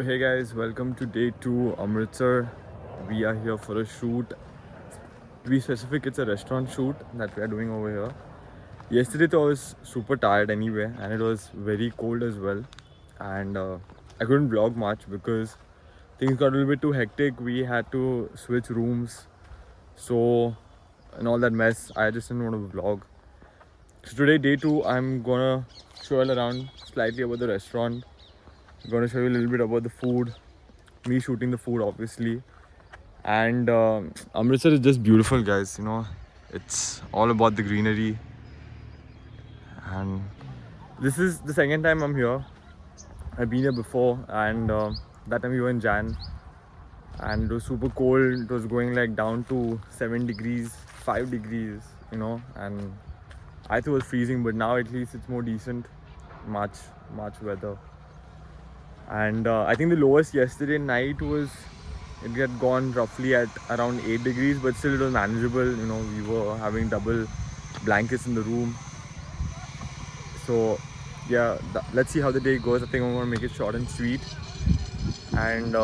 Hey guys, welcome to day 2 Amritsar. We are here for a shoot. To be specific, it's a restaurant shoot that we are doing over here. Yesterday I was super tired anyway, and it was very cold as well, and I couldn't vlog much because things got a little bit too hectic. We had to switch rooms, so and all that mess, I just didn't want to vlog. So today, day 2, I'm gonna show you around slightly about the restaurant. I'm gonna show you a little bit about the food, me shooting the food obviously. And Amritsar is just beautiful, guys. It's all about the greenery. And this is the second time I'm here. I've been here before, and that time we were in Jan, and it was super cold. It was going like down to 7 degrees, 5 degrees, and I thought it was freezing, but now at least it's more decent. March weather. And I think the lowest yesterday night was, it had gone roughly at around 8 degrees, but still it was manageable. We were having double blankets in the room. So yeah, let's see how the day goes. I think I'm gonna make it short and sweet. And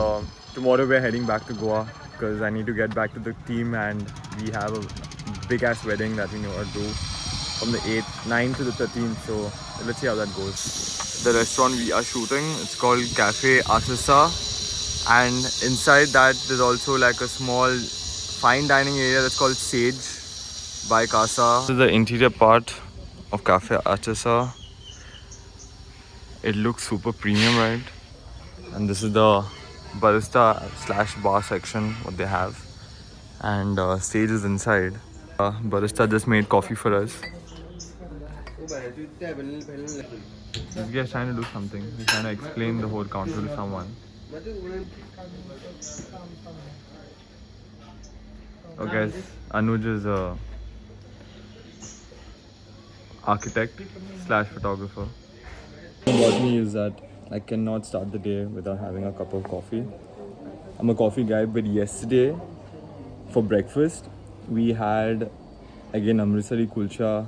tomorrow we're heading back to Goa because I need to get back to the team, and we have a big ass wedding that we know how to do from the 9th to the 13th. So let's see how that goes. The restaurant we are shooting, it's called Cafe Asasa, and inside that there's also like a small fine dining area that's called Sage by Casa. This is the interior part of Cafe Asasa. It looks super premium, right? And this is the barista / bar section what they have, and Sage is inside. Barista just made coffee for us. This guy is trying to do something. He's trying to explain the whole counter to someone. Oh guys, Anuj is a architect / photographer. About me is that I cannot start the day without having a cup of coffee. I'm a coffee guy, but yesterday for breakfast we had again Amritsari kulcha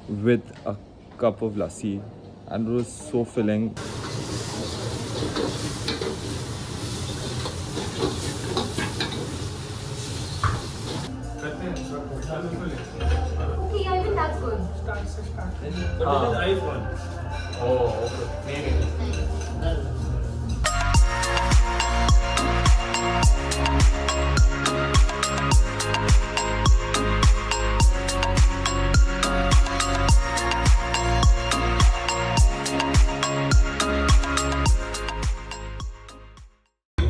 with a cup of lassi, and it was so filling. Okay, I think that's good. Oh, okay.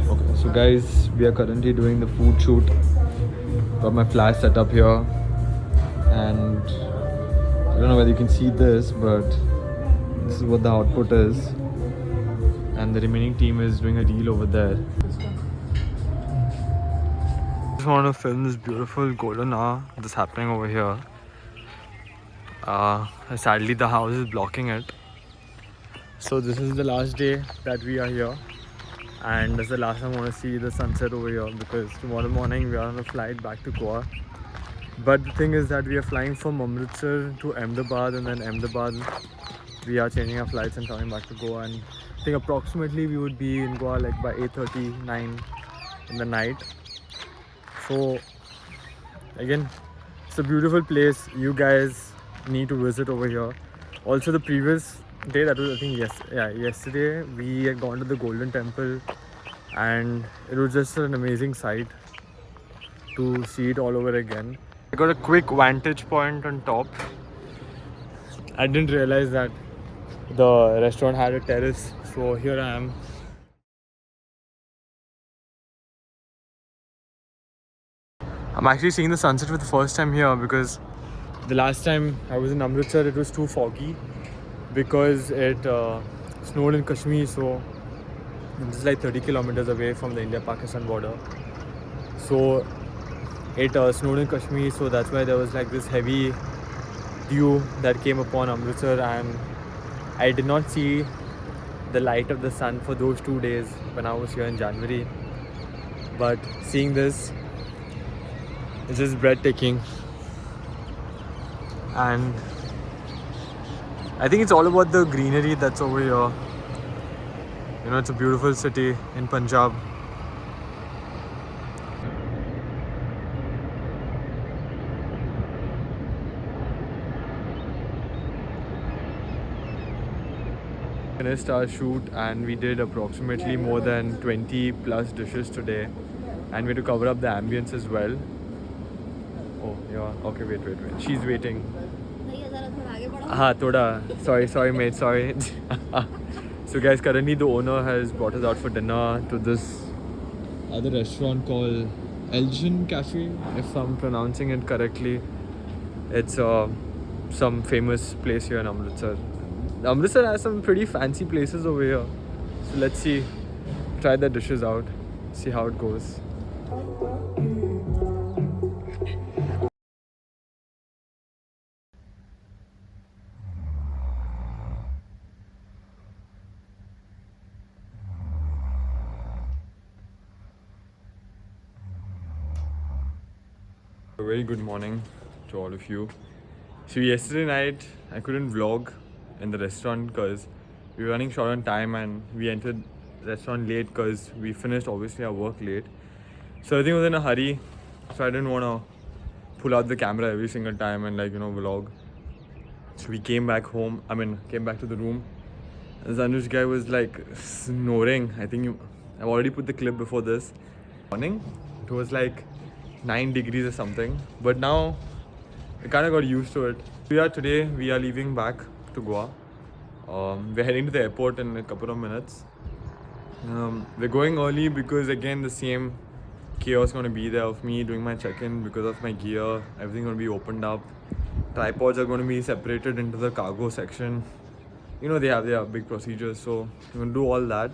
Okay, so guys, we are currently doing the food shoot. Got my flash set up here, and I don't know whether you can see this, but this is what the output is, and the remaining team is doing a reel over there. I just want to film this beautiful golden hour that's happening over here. Sadly the house is blocking it. So this is the last day that we are here, and that's the last time I want to see the sunset over here, because tomorrow morning we are on a flight back to Goa. But the thing is that we are flying from Amritsar to Ahmedabad, and then Ahmedabad we are changing our flights and coming back to Goa. And I think approximately we would be in Goa like by 8:30, 9 in the night. So again, it's a beautiful place. You guys need to visit over here. Also the previous day, that was I think yesterday, we had gone to the Golden Temple, and it was just an amazing sight to see it all over again. I got a quick vantage point on top. I didn't realize that the restaurant had a terrace, so here I am. I'm actually seeing the sunset for the first time here, because the last time I was in Amritsar it was too foggy because it snowed in Kashmir, so this is like 30 kilometers away from the India-Pakistan border. So it snowed in Kashmir, so that's why there was like this heavy dew that came upon Amritsar, and I did not see the light of the sun for those 2 days when I was here in January. But seeing this, it's just breathtaking. And I think it's all about the greenery that's over here. You know, it's a beautiful city in Punjab. Finished our shoot and we did approximately more than 20 plus dishes today, and we had to cover up the ambience as well. Oh yeah, okay, wait. She's waiting. Thoda. Sorry mate, sorry. So guys, currently the owner has brought us out for dinner to this other restaurant called Elgin Cafe, if I'm pronouncing it correctly. It's some famous place here in Amritsar. Amritsar has some pretty fancy places over here. So let's see, try the dishes out, see how it goes. A very good morning to all of you. So yesterday night I couldn't vlog in the restaurant because we were running short on time and we entered the restaurant late because we finished obviously our work late. So everything was in a hurry, so I didn't want to pull out the camera every single time and vlog. So we came back came back to the room. And the Anush guy was like snoring. I've already put the clip before this. Morning, it was like 9 degrees or something, but now I kind of got used to it. Today we are leaving back to Goa. We're heading to the airport in a couple of minutes. We're going early because again the same chaos going to be there of me doing my check-in because of my gear. Everything going to be opened up. Tripods are going to be separated into the cargo section. You know, they have their big procedures, so we're going to do all that.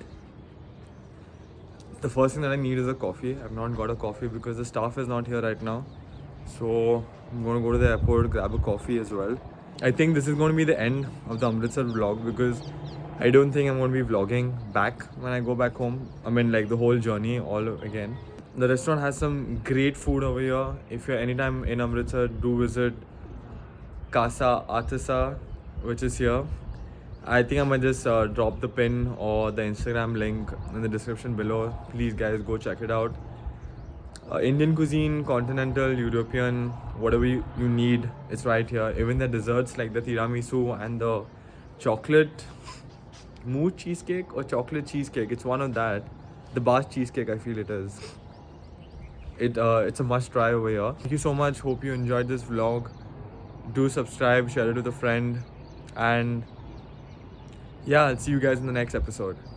The first thing that I need is a coffee. I've not got a coffee because the staff is not here right now. So I'm going to go to the airport, grab a coffee as well. I think this is going to be the end of the Amritsar vlog because I don't think I'm going to be vlogging back when I go back home. The whole journey all again. The restaurant has some great food over here. If you're anytime in Amritsar, do visit Casa Atasa, which is here. I think I might just drop the pin or the Instagram link in the description below. Please guys, go check it out. Indian cuisine, continental, European, whatever you need, it's right here. Even the desserts like the tiramisu and the chocolate mousse cheesecake or chocolate cheesecake, it's one of that. The Basque cheesecake, I feel it is. It's a must try over here. Thank you so much. Hope you enjoyed this vlog. Do subscribe, share it with a friend, and yeah, I'll see you guys in the next episode.